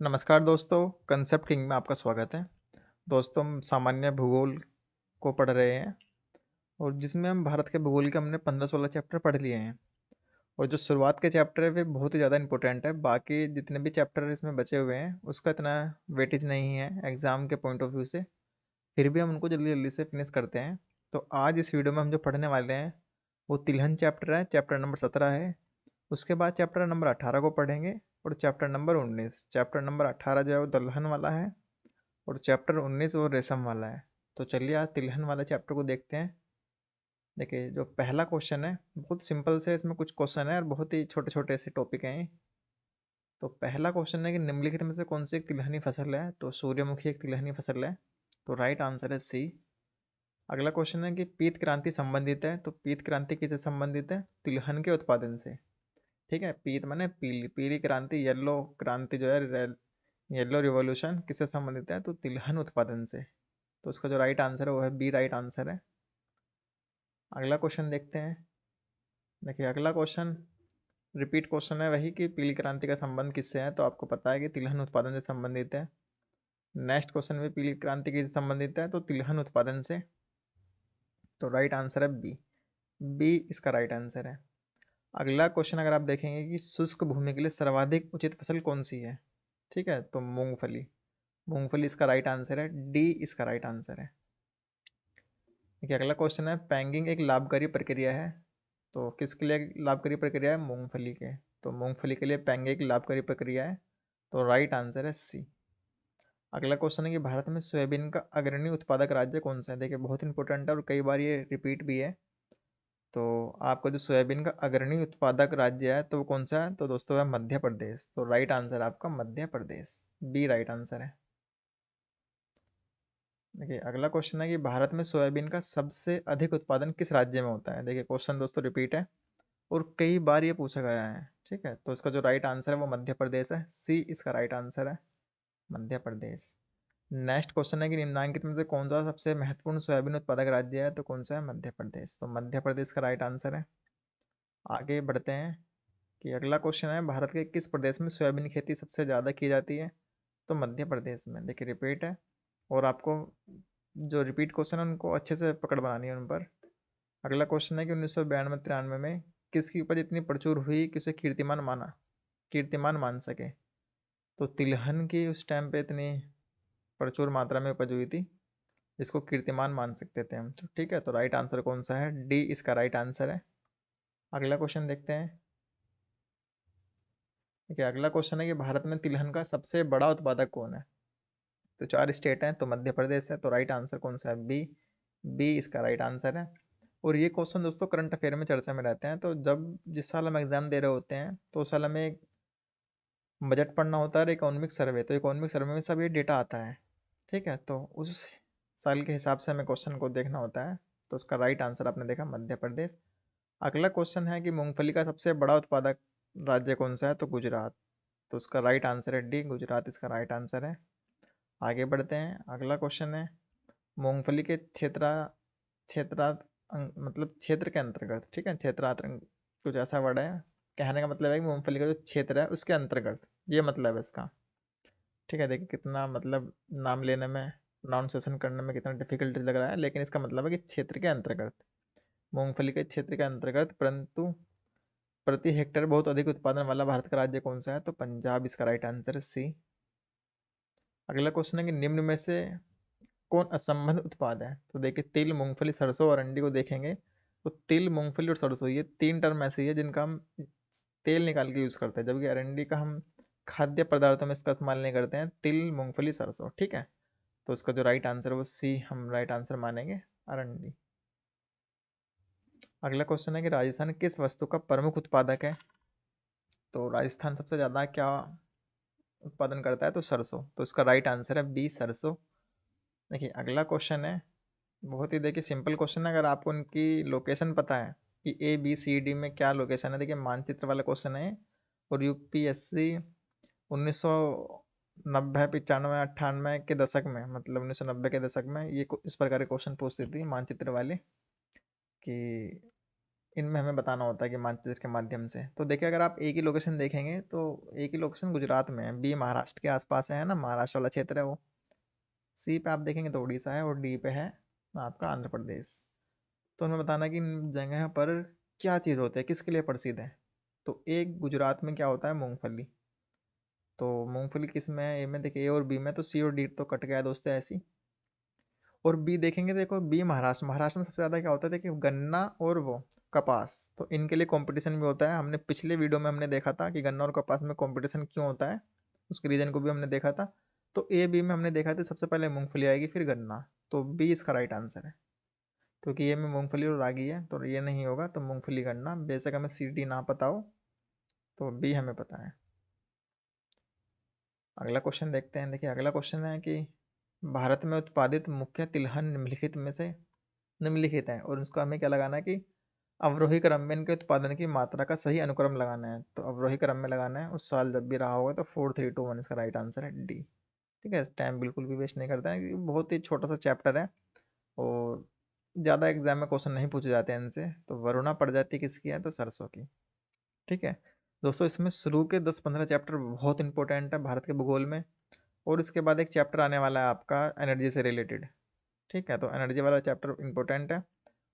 नमस्कार दोस्तों, concept king में आपका स्वागत है। दोस्तों, हम सामान्य भूगोल को पढ़ रहे हैं और जिसमें हम भारत के भूगोल के हमने 15-16 चैप्टर पढ़ लिए हैं। और जो शुरुआत के चैप्टर है वे बहुत ही ज़्यादा इंपॉर्टेंट है। बाकी जितने भी चैप्टर इसमें बचे हुए हैं उसका इतना वेटेज नहीं है एग्जाम के पॉइंट ऑफ व्यू से। फिर भी हम उनको जल्दी जल्दी से फिनिश करते हैं। तो आज इस वीडियो में हम जो पढ़ने वाले हैं वो तिलहन चैप्टर है, चैप्टर नंबर 17 है। उसके बाद चैप्टर नंबर 18 को पढ़ेंगे और चैप्टर नंबर 19। चैप्टर नंबर 18 जो है वो दलहन वाला है और चैप्टर 19 वो रेशम वाला है। तो चलिए आज तिलहन वाले चैप्टर को देखते हैं। देखिए, जो पहला क्वेश्चन है बहुत सिंपल से, इसमें कुछ क्वेश्चन है और बहुत ही छोटे छोटे से टॉपिक हैं। तो पहला क्वेश्चन है कि निम्नलिखित में से कौन सी एक तिलहनी फसल है। तो सूर्यमुखी एक तिलहनी फसल है, तो राइट आंसर है सी। अगला क्वेश्चन है कि पीत क्रांति संबंधित है। तो पीत क्रांति किससे संबंधित है? तिलहन के उत्पादन से। ठीक है, पीत माने पीली, पीली क्रांति, येलो क्रांति जो है, येलो रिवॉल्यूशन किससे संबंधित है? तो तिलहन उत्पादन से। तो उसका जो राइट आंसर है वो है बी, राइट आंसर है। अगला क्वेश्चन देखते हैं। देखिए, अगला क्वेश्चन रिपीट क्वेश्चन है वही कि पीली क्रांति का संबंध किससे है। तो आपको पता है कि तिलहन उत्पादन से संबंधित है। नेक्स्ट क्वेश्चन भी पीली क्रांति किससे संबंधित है? तो तिलहन उत्पादन से। तो राइट आंसर है बी, बी इसका राइट आंसर है। अगला क्वेश्चन अगर आप देखेंगे कि शुष्क भूमि के लिए सर्वाधिक उचित फसल कौन सी है। ठीक है, तो मूंगफली, मूंगफली इसका राइट आंसर है, डी इसका राइट आंसर है। देखिए, अगला क्वेश्चन है पैंगिंग एक लाभकारी प्रक्रिया है। तो किसके लिए लाभकारी प्रक्रिया है? मूंगफली के। तो मूंगफली के लिए पैंगिंग एक लाभकारी प्रक्रिया है, तो राइट आंसर है सी। अगला क्वेश्चन है कि भारत में सोयाबीन का अग्रणी उत्पादक राज्य कौन सा है। देखिए, बहुत इंपॉर्टेंट है और कई बार ये रिपीट भी है। तो आपका जो सोयाबीन का अग्रणी उत्पादक राज्य है तो वो कौन सा है? तो दोस्तों है मध्य प्रदेश। तो राइट आंसर है आपका Madhya Pradesh, B right answer है। देखिए, अगला क्वेश्चन है कि भारत में सोयाबीन का सबसे अधिक उत्पादन किस राज्य में होता है। देखिए, क्वेश्चन दोस्तों रिपीट है और कई बार ये पूछा गया है। ठीक है, तो इसका जो राइट आंसर है वो मध्य प्रदेश है, सी इसका राइट आंसर है, मध्य प्रदेश। नेक्स्ट क्वेश्चन है कि निम्नलिखित में से कौन सा सबसे महत्वपूर्ण सोयाबीन उत्पादक राज्य है। तो कौन सा है? मध्य प्रदेश। तो मध्य प्रदेश का राइट आंसर है। आगे बढ़ते हैं कि अगला क्वेश्चन है भारत के किस प्रदेश में सोयाबीन की खेती सबसे ज़्यादा की जाती है। तो मध्य प्रदेश में। देखिए, रिपीट है और आपको जो रिपीट क्वेश्चन है उनको अच्छे से पकड़ बनानी है उन पर। अगला क्वेश्चन है कि 1992-93 में किसकी उपज इतनी प्रचुर हुई कि उसे कीर्तिमान मान सके। तो तिलहन की उस टाइम पे इतनी प्रचुर मात्रा में उपज हुई थी, इसको कीर्तिमान मान सकते थे हम। तो ठीक है, तो राइट आंसर कौन सा है? डी इसका राइट आंसर है। अगला क्वेश्चन देखते हैं। देखिए, अगला क्वेश्चन है कि भारत में तिलहन का सबसे बड़ा उत्पादक कौन है। तो 4 स्टेट हैं, तो मध्य प्रदेश है। तो राइट आंसर कौन सा है? बी, बी इसका राइट आंसर है। और ये क्वेश्चन दोस्तों करंट अफेयर में चर्चा में रहते हैं। तो जब जिस साल हम एग्जाम दे रहे होते हैं तो उस साल हमें एक बजट पढ़ना होता है और इकोनॉमिक सर्वे। तो इकोनॉमिक सर्वे में सब ये डेटा आता है। ठीक है, तो उस साल के हिसाब से हमें क्वेश्चन को देखना होता है। तो उसका राइट आंसर आपने देखा मध्य प्रदेश। अगला क्वेश्चन है कि मूंगफली का सबसे बड़ा उत्पादक राज्य कौन सा है। तो गुजरात। तो उसका राइट आंसर है डी, गुजरात इसका राइट आंसर है। आगे बढ़ते हैं। अगला क्वेश्चन है मूंगफली के क्षेत्रा मतलब क्षेत्र के अंतर्गत। ठीक है, क्षेत्रांतरण कुछ ऐसा वर्ड है, कहने का मतलब है कि मूंगफली का जो क्षेत्र है उसके अंतर्गत, ये मतलब है इसका। ठीक है, देखिए कितना मतलब नाम लेने में, प्रोनाउंसिएशन करने में कितना डिफिकल्टी लग रहा है, लेकिन इसका मतलब है कि क्षेत्र के अंतर्गत, मूंगफली के क्षेत्र के अंतर्गत। परंतु प्रति हेक्टेयर बहुत अधिक उत्पादन वाला भारत का राज्य कौन सा है। तो पंजाब इसका राइट आंसर है, सी। अगला क्वेश्चन है कि निम्न में से कौन असंबद्ध उत्पाद है। तो देखिए, तिल, मूंगफली, सरसों और अरंडी को देखेंगे तो तिल, मूंगफली और सरसों ये तीन टर्म ऐसी है जिनका हम तेल निकाल के यूज करते हैं, जबकि अरंडी का हम खाद्य पदार्थों में इसका इस्तेमाल नहीं करते हैं। तिल, मूंगफली, सरसों। ठीक है, तो उसका जो राइट आंसर है वो सी हम राइट आंसर मानेंगे, अरंडी। अगला क्वेश्चन है कि राजस्थान किस वस्तु का प्रमुख उत्पादक है। तो राजस्थान सबसे ज्यादा क्या उत्पादन करता है। तो सरसों। तो इसका राइट आंसर है बी, सरसों। देखिए, अगला क्वेश्चन है बहुत ही, देखिए सिंपल क्वेश्चन है, अगर आपको उनकी लोकेशन पता है कि ए बी सी डी में क्या लोकेशन है। देखिए, मानचित्र वाला क्वेश्चन है और यूपीएससी 1990, 95, 98 के दशक में, मतलब 1990 के दशक में ये इस प्रकार के क्वेश्चन पूछती थी मानचित्र वाले कि इनमें हमें बताना होता है कि मानचित्र के माध्यम से। तो देखिए अगर आप ए की लोकेशन देखेंगे तो ए की लोकेशन गुजरात में है, बी महाराष्ट्र के आसपास है ना, महाराष्ट्र वाला क्षेत्र है वो। सी पे आप देखेंगे तो उड़ीसा है और डी पे है आपका आंध्र प्रदेश। तो हमें बताना कि इन जगह पर क्या चीज़ होती है, किसके लिए प्रसिद्ध है। तो एक गुजरात में क्या होता है, मूंगफली। तो मूंगफली किस में है, ए में देखिए, ए और बी में, तो सी और डी तो कट गया है दोस्तों ऐसी। और बी देखेंगे, देखो बी महाराष्ट्र, महाराष्ट्र में सबसे ज़्यादा क्या होता है, देखिए गन्ना और वो कपास। तो इनके लिए कंपटीशन भी होता है। हमने पिछले वीडियो में हमने देखा था कि गन्ना और कपास में कंपटीशन क्यों होता है, उसके रीजन को भी हमने देखा था। तो ए बी में हमने देखा था सबसे पहले मूंगफली आएगी फिर गन्ना। तो बी इसका राइट आंसर है, क्योंकि ये में मूंगफली और रागी है तो ये नहीं होगा। तो मूंगफली गन्ना, बेशक हमें सी डी ना पता हो तो बी हमें पता है। अगला क्वेश्चन देखते हैं। देखिए अगला क्वेश्चन है कि भारत में उत्पादित मुख्य तिलहन निम्नलिखित में से निम्नलिखित है, और उसको हमें क्या लगाना है कि अवरोही क्रम में इनके उत्पादन की मात्रा का सही अनुक्रम लगाना है। तो अवरोही क्रम में लगाना है, उस साल जब भी रहा होगा। तो 4 3 2 1 इसका राइट आंसर है डी। ठीक है, टाइम बिल्कुल भी वेस्ट नहीं करता है, क्योंकि बहुत ही छोटा सा चैप्टर है और ज़्यादा एग्जाम में क्वेश्चन नहीं पूछे जाते हैं इनसे। तो वरुणा प्रजाति किसकी है, तो सरसों की। ठीक है दोस्तों, इसमें शुरू के 10 15 चैप्टर बहुत इंपॉर्टेंट है भारत के भूगोल में। और इसके बाद एक चैप्टर आने वाला है आपका एनर्जी से रिलेटेड। ठीक है, तो एनर्जी वाला चैप्टर इंपॉर्टेंट है।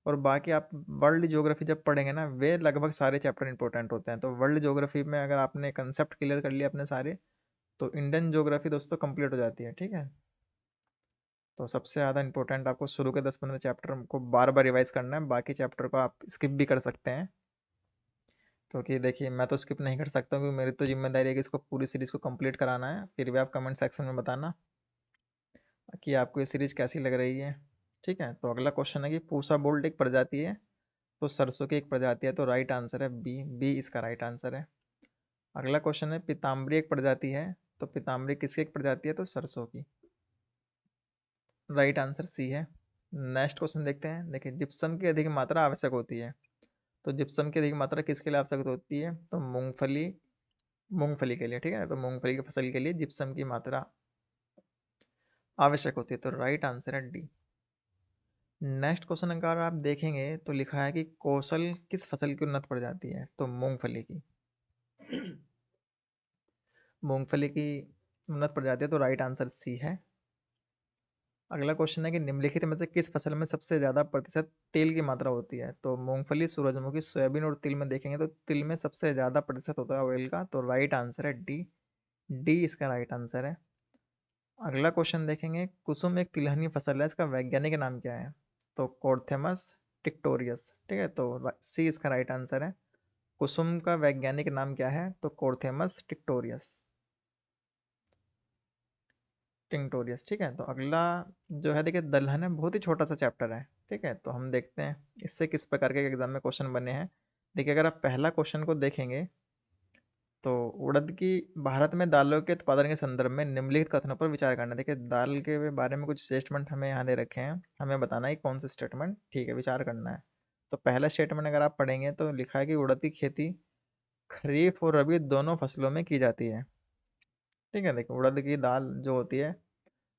और बाकी आप वर्ल्ड ज्योग्राफी जब पढ़ेंगे ना, वे लगभग सारे चैप्टर इंपॉर्टेंट होते हैं। तो वर्ल्ड ज्योग्राफी में अगर आपने कंसेप्ट क्लियर कर लिया अपने सारे, तो इंडियन ज्योग्राफी दोस्तों कंप्लीट हो जाती है। ठीक है, तो सबसे ज़्यादा इंपॉर्टेंट आपको शुरू के 10 15 चैप्टर को बार बार रिवाइज करना है। बाकी चैप्टर को आप स्किप भी कर सकते हैं, क्योंकि देखिए मैं तो स्किप नहीं कर सकता हूँ, क्योंकि मेरी तो जिम्मेदारी है कि इसको पूरी सीरीज़ को कंप्लीट कराना है। फिर भी आप कमेंट सेक्शन में बताना कि आपको ये सीरीज़ कैसी लग रही है। ठीक है, तो अगला क्वेश्चन है कि पूसा बोल्ट एक प्रजाति है, तो सरसों की एक प्रजाति है। तो राइट आंसर है बी, बी इसका राइट आंसर है। अगला क्वेश्चन है पीताम्बरी एक प्रजाति है, तो पीताम्बरी किसकी एक प्रजाति है, तो सरसों की। राइट आंसर सी है। नेक्स्ट क्वेश्चन देखते हैं। देखिए जिप्सम की अधिक मात्रा आवश्यक होती है, तो जिप्सम की अधिक मात्रा किसके लिए आवश्यक होती है, तो मूंगफली, मूंगफली के लिए। ठीक है, तो मूंगफली की फसल के लिए जिप्सम की मात्रा आवश्यक होती है। तो राइट आंसर है डी। नेक्स्ट क्वेश्चन अगर आप देखेंगे तो लिखा है कि कौशल किस फसल की उन्नत प्रजाति है, तो मूंगफली की। मूंगफली की उन्नत प्रजाति है, तो राइट आंसर सी है। अगला क्वेश्चन है कि निम्नलिखित में से किस फसल में सबसे ज्यादा प्रतिशत तेल की मात्रा होती है, तो मूंगफली, सूरजमुखी, सोयाबीन और तिल में देखेंगे तो तिल में सबसे ज्यादा प्रतिशत होता है ऑयल का। तो राइट आंसर है डी, डी इसका राइट आंसर है। अगला क्वेश्चन देखेंगे, कुसुम एक तिलहनी फसल है, इसका वैज्ञानिक नाम क्या है, तो कोर्थेमस टिक्टोरियस। ठीक है, तो सी इसका राइट आंसर है। कुसुम का वैज्ञानिक नाम क्या है, तो कोर्थेमस टिक्टोरियस, टिंगटोरियस। ठीक है, तो अगला जो है देखिए दलहन है, बहुत ही छोटा सा चैप्टर है। ठीक है, तो हम देखते हैं इससे किस प्रकार के एग्जाम में क्वेश्चन बने हैं। देखिए अगर आप पहला क्वेश्चन को देखेंगे, तो उड़द की भारत में दालों के उत्पादन के संदर्भ में निम्नलिखित कथनों पर विचार करना। देखिए दाल के बारे में कुछ स्टेटमेंट हमें यहाँ दे रखे हैं, हमें बताना है कि कौन से स्टेटमेंट ठीक है, विचार करना है। तो पहला स्टेटमेंट अगर आप पढ़ेंगे तो लिखा है कि उड़द की खेती खरीफ और रबी दोनों फसलों में की जाती है। ठीक है, देखिए उड़द की दाल जो होती है,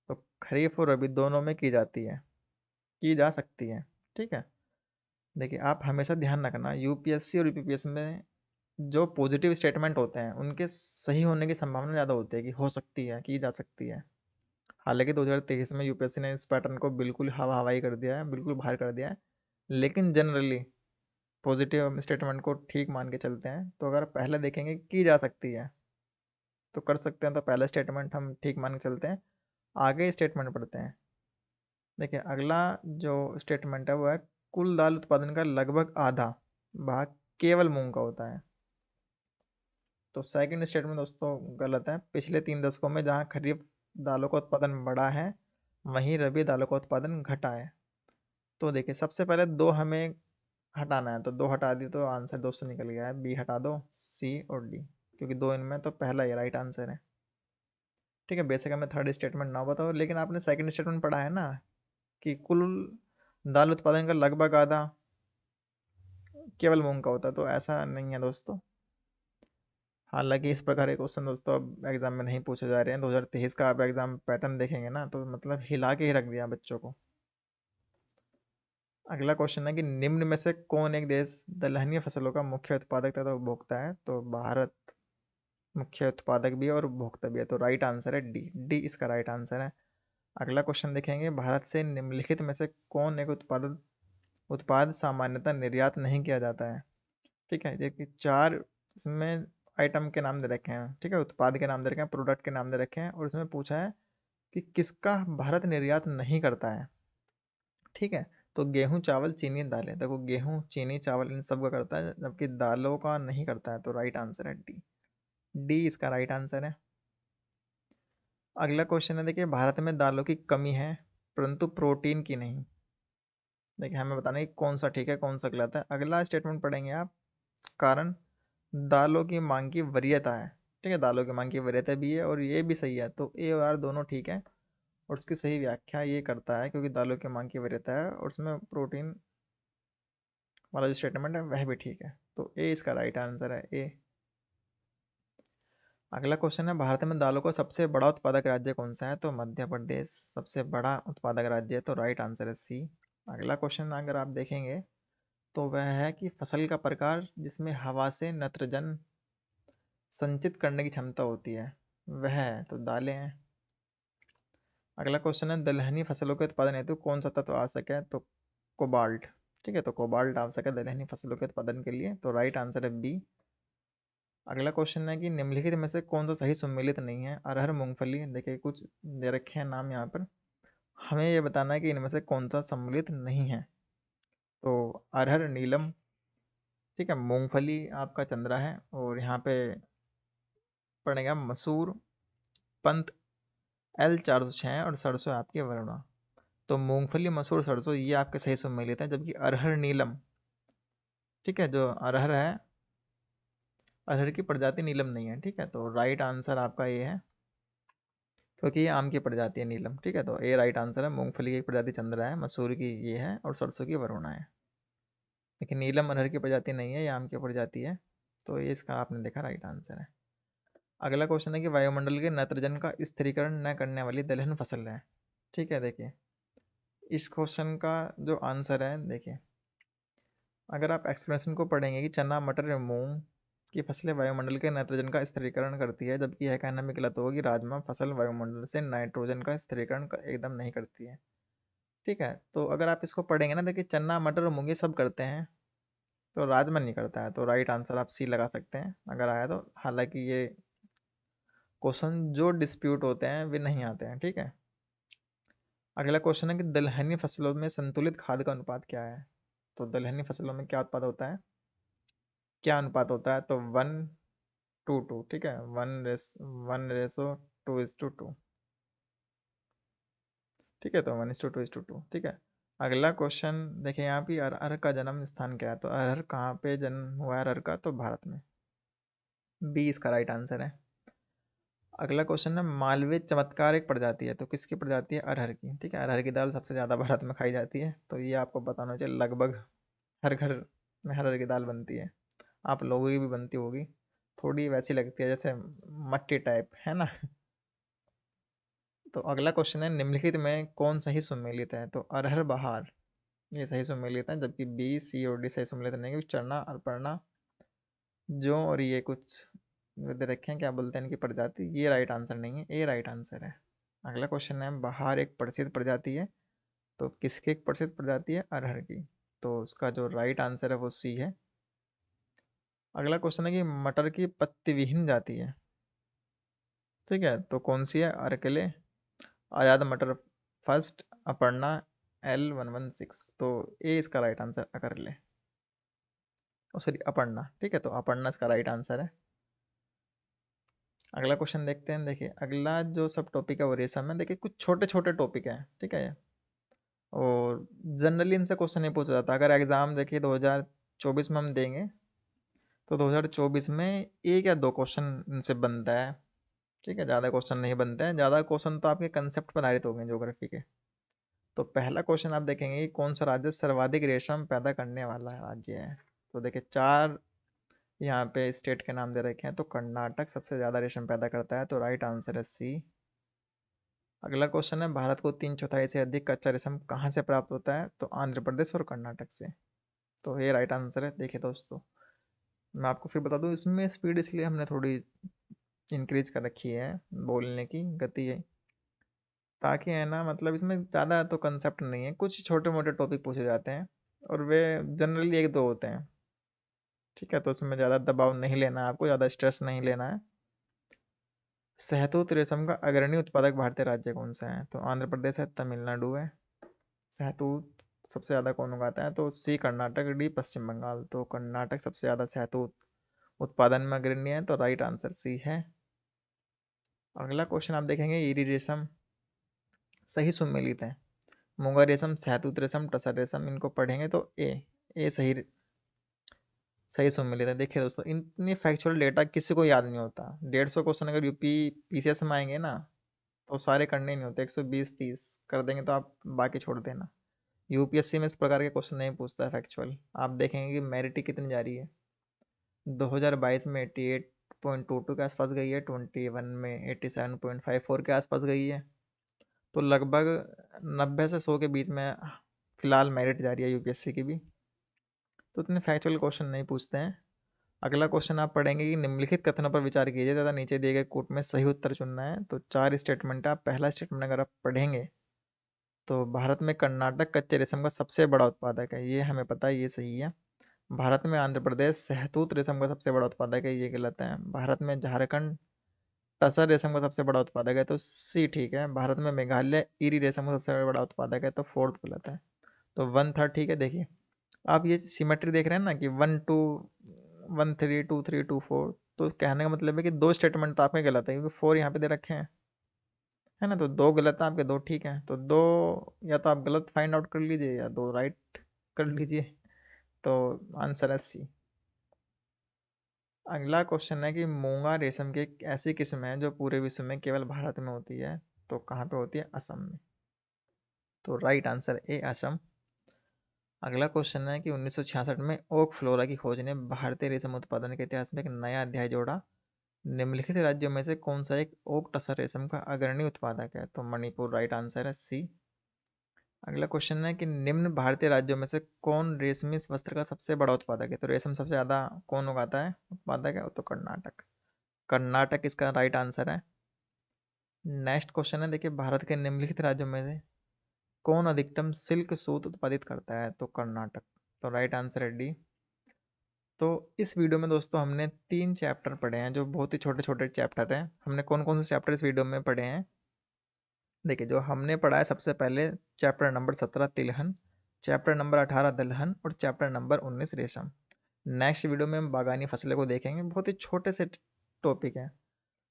तो खरीफ और रबी दोनों में की जाती है, की जा सकती है। ठीक है, देखिए आप हमेशा ध्यान रखना यूपीएससी और यूपीपीएससी में जो पॉजिटिव स्टेटमेंट होते हैं उनके सही होने की संभावना ज़्यादा होती है, कि हो सकती है, की जा सकती है। हालांकि 2023 में यूपीएससी ने इस पैटर्न को बिल्कुल हवा हवाई कर दिया है, बिल्कुल बाहर कर दिया है। लेकिन जनरली पॉजिटिव स्टेटमेंट को ठीक मान के चलते हैं। तो अगर पहले देखेंगे की जा सकती है तो कर सकते हैं, तो पहला स्टेटमेंट हम ठीक मान के चलते हैं। आगे स्टेटमेंट पढ़ते हैं। देखिए अगला जो स्टेटमेंट है वो है कुल दाल उत्पादन का लगभग आधा भाग केवल मूंग का होता है। तो सेकंड स्टेटमेंट दोस्तों गलत है। पिछले 3 दशकों में जहां खरीफ दालों का उत्पादन बढ़ा है, वहीं रबी दालों का उत्पादन घटा है। तो देखिए सबसे पहले दो हमें हटाना है, तो दो हटा दी तो आंसर दो से निकल गया है। बी हटा दो, सी और डी, क्योंकि दो इनमें तो पहला ही राइट आंसर है। ठीक है, बेसिक हमें थर्ड स्टेटमेंट ना बताओ, लेकिन आपने सेकंड स्टेटमेंट पढ़ा है ना कि कुल दाल उत्पादन का लगभग आधा केवल मूंग का होता है, तो ऐसा नहीं है दोस्तों। हालांकि इस प्रकार के क्वेश्चन दोस्तों अब एग्जाम में नहीं पूछे जा रहे हैं। 2023 का आप एग्जाम पैटर्न देखेंगे ना, तो मतलब हिला के ही रख दिया बच्चों को। अगला क्वेश्चन है कि निम्न में से कौन एक देश दलहनी फसलों का मुख्य उत्पादक तथा उपभोक्ता है? तो भारत मुख्य उत्पादक भी है और उपभोक्ता भी है, तो राइट आंसर है डी। डी इसका राइट आंसर है। अगला क्वेश्चन देखेंगे, भारत से निम्नलिखित में से कौन एक उत्पाद सामान्यतः निर्यात नहीं किया जाता है? ठीक है, देखिए चार इसमें आइटम के नाम दे रखे हैं, ठीक है, उत्पाद के नाम दे रखे हैं, प्रोडक्ट के नाम दे रखे हैं, और इसमें पूछा है कि किसका भारत निर्यात नहीं करता है। ठीक है, तो गेहूं, चावल, चीनी, दालें। देखो गेहूं, चीनी, चावल इन सब का करता है, जबकि दालों का नहीं करता है, तो राइट आंसर है डी। डी इसका राइट आंसर है। अगला क्वेश्चन है, देखिए भारत में दालों की कमी है परंतु प्रोटीन की नहीं। देखिए हमें बताना है कि कौन सा ठीक है कौन सा गलत है। अगला स्टेटमेंट पढ़ेंगे आप, कारण दालों की मांग की वरीयता है। ठीक है, दालों की मांग की वरीयता भी है और ये भी सही है, तो ए और आर दोनों ठीक है। और उसकी सही व्याख्या ये करता है क्योंकि दालों की मांग की वरीयता है और उसमें प्रोटीन वाला जो स्टेटमेंट है वह भी ठीक है, तो ए इसका राइट आंसर है, ए। अगला क्वेश्चन है, भारत में दालों का सबसे बड़ा उत्पादक राज्य कौन सा है? तो मध्य प्रदेश सबसे बड़ा उत्पादक राज्य है, तो राइट आंसर है सी। अगला क्वेश्चन अगर आप देखेंगे तो वह है कि फसल का प्रकार जिसमें हवा से नत्रजन संचित करने की क्षमता होती है, वह है, तो दालें हैं। अगला क्वेश्चन है, दलहनी फसलों के उत्पादन हेतु कौन सा तत्व आवश्यक है? तो कोबाल्ट। ठीक है, तो कोबाल्ट आवश्यक है दलहनी फसलों के उत्पादन के लिए, तो राइट आंसर है बी। अगला क्वेश्चन है कि निम्नलिखित में से कौन सा सही सम्मिलित नहीं है? अरहर, मूंगफली, देखिए कुछ दे रखे हैं नाम यहाँ पर, हमें ये बताना है कि इनमें से कौन सा सम्मिलित नहीं है। तो अरहर नीलम, ठीक है, मूंगफली आपका चंद्रा है, और यहाँ पे पड़ेगा मसूर पंत L406 और सरसों आपकी वरुणा। तो मूंगफली, मसूर, सरसों ये आपके सही सम्मिलित है, जबकि अरहर नीलम, ठीक है, जो अरहर है, अरहर की प्रजाति नीलम नहीं है। ठीक है, तो राइट आंसर आपका ये है क्योंकि ये आम की प्रजाति है नीलम। ठीक है, तो ये राइट आंसर है। मूंगफली की प्रजाति चंद्रा है, मसूर की ये है, और सरसों की वरुणा है। लेकिन नीलम अरहर की प्रजाति नहीं है, ये आम की प्रजाति है, तो ये इसका आपने देखा राइट आंसर है। अगला क्वेश्चन है कि वायुमंडल के नाइट्रोजन का स्थिरीकरण न करने वाली दलहन फसल है। ठीक है, देखिए इस क्वेश्चन का जो आंसर है, देखिए अगर आप एक्सप्लेनेशन को पढ़ेंगे कि चना, मटर या मूंग की फसलें वायुमंडल के नाइट्रोजन का स्थिरीकरण करती है, जबकि यह कहना में गलत होगा कि राजमा फसल वायुमंडल से नाइट्रोजन का स्थिरीकरण एकदम नहीं करती है। ठीक है, तो अगर आप इसको पढ़ेंगे ना, देखिए चना, मटर और मूंग ये सब करते हैं, तो राजमा नहीं करता है, तो राइट आंसर आप सी लगा सकते हैं अगर आया तो। हालांकि ये क्वेश्चन जो डिस्प्यूट होते हैं वे नहीं आते हैं। ठीक है, अगला क्वेश्चन है कि दलहनी फसलों में संतुलित खाद का अनुपात क्या है? तो दलहनी फसलों में क्या उत्पाद होता है, क्या अनुपात होता है? तो 1:2। ठीक है, 1:2:2। ठीक है, तो 1:2:2। ठीक है, अगला क्वेश्चन देखिए यहाँ पे, अरहर का जन्म स्थान क्या है? तो अरहर कहाँ पे जन्म हुआ है अरहर का? तो भारत में, बी इसका राइट आंसर है। अगला क्वेश्चन है, मालवीय चमत्कार एक प्रजाति है, तो किसकी प्रजाति है? अरहर की। ठीक है, अरहर की दाल सबसे ज़्यादा भारत में खाई जाती है, तो ये आपको बताना चाहिए, लगभग हर घर में अरहर की दाल बनती है। आप लोगों की भी बनती होगी, थोड़ी वैसी लगती है जैसे मट्टी टाइप, है ना? तो अगला क्वेश्चन है, निम्नलिखित में कौन सही सम्मिलित है? तो अरहर, बहार ये सही सम्मिलित है, जबकि बी, सी और डी सही सम्मिलित नहीं है। चना, अपर्णा, जौ और ये कुछ दे रखे हैं, क्या बोलते हैं इनकी प्रजाति, ये राइट आंसर नहीं है, ए राइट आंसर है। अगला क्वेश्चन है, बहार एक प्रसिद्ध प्रजाति है, तो किसकी एक प्रसिद्ध प्रजाति है? अरहर की, तो उसका जो राइट आंसर है वो सी है। अगला क्वेश्चन है कि मटर की पत्ती विहीन जाती है, ठीक है, तो कौन सी है? अर्कले, आजाद मटर फर्स्ट, अपर्णा, L116, तो ए इसका राइट आंसर अकरले, ओ सॉरी अपर्णा। ठीक है, तो अपर्णा इसका राइट आंसर है। अगला क्वेश्चन देखते हैं, देखिए अगला जो सब टॉपिक है वो रेशम है। देखिए कुछ छोटे छोटे टॉपिक है, ठीक है, और जनरली इनसे क्वेश्चन नहीं पूछा जाता। अगर एग्जाम देखिए 2024 में हम देंगे, तो 2024 में एक या दो क्वेश्चन इनसे बनता है। ठीक है, ज़्यादा क्वेश्चन नहीं बनते हैं, ज़्यादा क्वेश्चन तो आपके कंसेप्ट पर आधारित हो गए ज्योग्राफी के। तो पहला क्वेश्चन आप देखेंगे कि कौन सा राज्य सर्वाधिक रेशम पैदा करने वाला राज्य है? तो देखिए चार यहाँ पे स्टेट के नाम दे रखे हैं, तो कर्नाटक सबसे ज़्यादा रेशम पैदा करता है, तो राइट आंसर है सी। अगला क्वेश्चन है, भारत को 3/4 से अधिक कच्चा रेशम कहाँ से प्राप्त होता है? तो आंध्र प्रदेश और कर्नाटक से। तो ये राइट आंसर है। देखिए दोस्तों, मैं आपको फिर बता दूं, इसमें स्पीड इसलिए हमने थोड़ी इंक्रीज कर रखी है, बोलने की गति है, ताकि है ना, मतलब इसमें ज़्यादा तो कंसेप्ट नहीं है, कुछ छोटे मोटे टॉपिक पूछे जाते हैं और वे जनरली एक दो होते हैं। ठीक है, तो उसमें ज़्यादा दबाव नहीं लेना है आपको, ज़्यादा स्ट्रेस नहीं लेना है। शहतूत रेशम का अग्रणी उत्पादक भारतीय राज्य कौन सा है? तो आंध्र प्रदेश है, तमिलनाडु है। शहतूत सबसे ज़्यादा कौन उगाता है? तो सी कर्नाटक, डी पश्चिम बंगाल। तो कर्नाटक सबसे ज़्यादा शहतूत उत्पादन में अग्रणी है, तो राइट आंसर सी है। अगला क्वेश्चन आप देखेंगे, ईरी रेशम सही सुमेलित है। मूंगा रेशम, शहतूत रेशम, टसर रेशम, इनको पढ़ेंगे तो ए सही सही सुमेलित है। देखिए दोस्तों, इतनी फैक्चुअल डेटा किसी को याद नहीं होता। 150 क्वेश्चन अगर यूपी पीसीएस में आएंगे ना, तो सारे करने नहीं होते, 120-30 कर देंगे तो आप बाकी छोड़ देना। यूपीएससी में इस प्रकार के क्वेश्चन नहीं पूछता है फैक्चुअल। आप देखेंगे कि मेरिट कितनी जा रही है। 2022 में 88.22 के आसपास गई है, 21 में 87.54 के आसपास गई है। तो लगभग 90 से 100 के बीच में फिलहाल मेरिट जा रही है यूपीएससी की भी। तो इतने फैक्चुअल क्वेश्चन नहीं पूछते हैं। अगला क्वेश्चन आप पढ़ेंगे कि निम्नलिखित कथनों पर विचार कीजिए तथा नीचे दिए गए कोट में सही उत्तर चुनना है। तो 4 स्टेटमेंट है। आप पहला स्टेटमेंट अगर आप पढ़ेंगे तो भारत में कर्नाटक कच्चे रेशम का सबसे बड़ा उत्पादक है, ये हमें पता है, ये सही है। भारत में आंध्र प्रदेश शहतूत रेशम का सबसे बड़ा उत्पादक है, ये गलत है। भारत में झारखंड टसर रेशम का सबसे बड़ा उत्पादक है, तो सी ठीक है। भारत में मेघालय ईरी रेशम का सबसे बड़ा उत्पादक है, तो फोर्थ गलत है। तो 1/3 ठीक है। देखिए, आप ये सिमेट्री देख रहे हैं ना कि 1 2 1 3 2 3 2 4, तो कहने का मतलब है कि 2 स्टेटमेंट तो आपके गलत है, क्योंकि 4 यहाँ पे दे रखे हैं, है ना। तो 2 गलत है आपके, 2 ठीक है। तो 2 या तो आप गलत फाइंड आउट कर लीजिए या 2 राइट कर लीजिए। तो आंसर है सी। अगला क्वेश्चन है कि मूंगा रेशम की एक ऐसी किस्म है जो पूरे विश्व में केवल भारत में होती है, तो कहाँ पे होती है? असम में। तो राइट आंसर ए, असम। अगला क्वेश्चन है कि 1966 में ओक फ्लोरा की खोज ने भारतीय रेशम उत्पादन के इतिहास में एक नया अध्याय जोड़ा। निम्नलिखित राज्यों में से कौन सा एक ओक टसर रेशम का अग्रणी उत्पादक है? तो मणिपुर राइट आंसर है, सी। अगला क्वेश्चन है कि निम्न भारतीय राज्यों में से कौन रेशमी वस्त्र का सबसे बड़ा उत्पादक है? तो रेशम सबसे ज्यादा कौन उगाता है, उत्पादक है? तो कर्नाटक। कर्नाटक इसका राइट आंसर है। नेक्स्ट क्वेश्चन है, देखिए, भारत के निम्नलिखित राज्यों में से कौन अधिकतम सिल्क सूत उत्पादित करता है? तो कर्नाटक। तो राइट आंसर है डी। तो इस वीडियो में दोस्तों हमने 3 चैप्टर पढ़े हैं, जो बहुत ही छोटे छोटे चैप्टर हैं। हमने कौन कौन से चैप्टर इस वीडियो में पढ़े हैं? देखिए, जो हमने पढ़ा है, सबसे पहले चैप्टर नंबर 17 तिलहन, चैप्टर नंबर 18 दलहन और चैप्टर नंबर 19 रेशम। नेक्स्ट वीडियो में हम बागानी फसलें को देखेंगे। बहुत ही छोटे से टॉपिक है,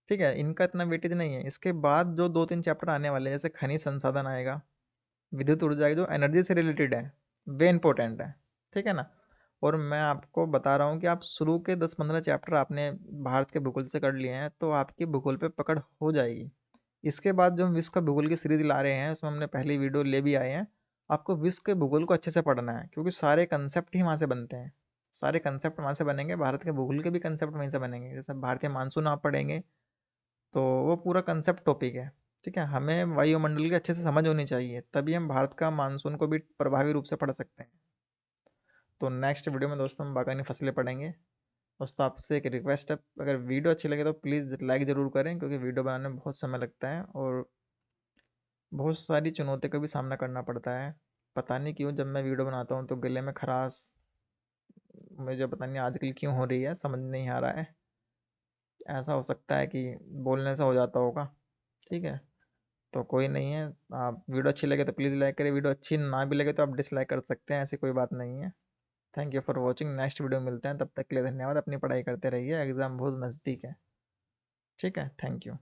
ठीक है, इनका इतना वेटेज नहीं है। इसके बाद जो 2-3 चैप्टर आने वाले हैं, जैसे खनिज संसाधन आएगा, विद्युत ऊर्जा, जो एनर्जी से रिलेटेड है, वे इंपॉर्टेंट है, ठीक है ना। और मैं आपको बता रहा हूँ कि आप शुरू के 10-15 चैप्टर आपने भारत के भूगोल से कर लिए हैं, तो आपकी भूगोल पे पकड़ हो जाएगी। इसके बाद जो हम विश्व का भूगोल की सीरीज ला रहे हैं, उसमें हमने पहली वीडियो ले भी आए हैं। आपको विश्व के भूगोल को अच्छे से पढ़ना है, क्योंकि सारे कंसेप्ट ही वहाँ से बनते हैं। सारे कंसेप्ट वहाँ से बनेंगे, भारत के भूगोल के भी कंसेप्ट वहीं से बनेंगे। जैसे भारतीय मानसून आप पढ़ेंगे, तो वो पूरा कंसेप्ट टॉपिक है, ठीक है। हमें वायुमंडल की अच्छे से समझ होनी चाहिए, तभी हम भारत का मानसून को भी प्रभावी रूप से पढ़ सकते हैं। तो नेक्स्ट वीडियो में दोस्तों हम बागानी फसलें पढ़ेंगे। दोस्तों, आपसे एक रिक्वेस्ट है, अगर वीडियो अच्छी लगे तो प्लीज़ लाइक ज़रूर करें, क्योंकि वीडियो बनाने में बहुत समय लगता है और बहुत सारी चुनौतियों का भी सामना करना पड़ता है। पता नहीं क्यों जब मैं वीडियो बनाता हूँ तो गले में खराश मुझे पता नहीं आजकल क्यों हो रही है, समझ नहीं आ रहा है। ऐसा हो सकता है कि बोलने से हो जाता होगा, ठीक है। तो कोई नहीं है। आप वीडियो अच्छी लगे तो प्लीज़ लाइक करें, वीडियो अच्छी ना भी लगे तो आप डिसलाइक कर सकते हैं, ऐसी कोई बात नहीं है। Thank you for watching. Next video मिलते हैं, तब तक के लिए धन्यवाद। अपनी पढ़ाई करते रहिए, एग्ज़ाम बहुत नज़दीक है, ठीक है। Thank you.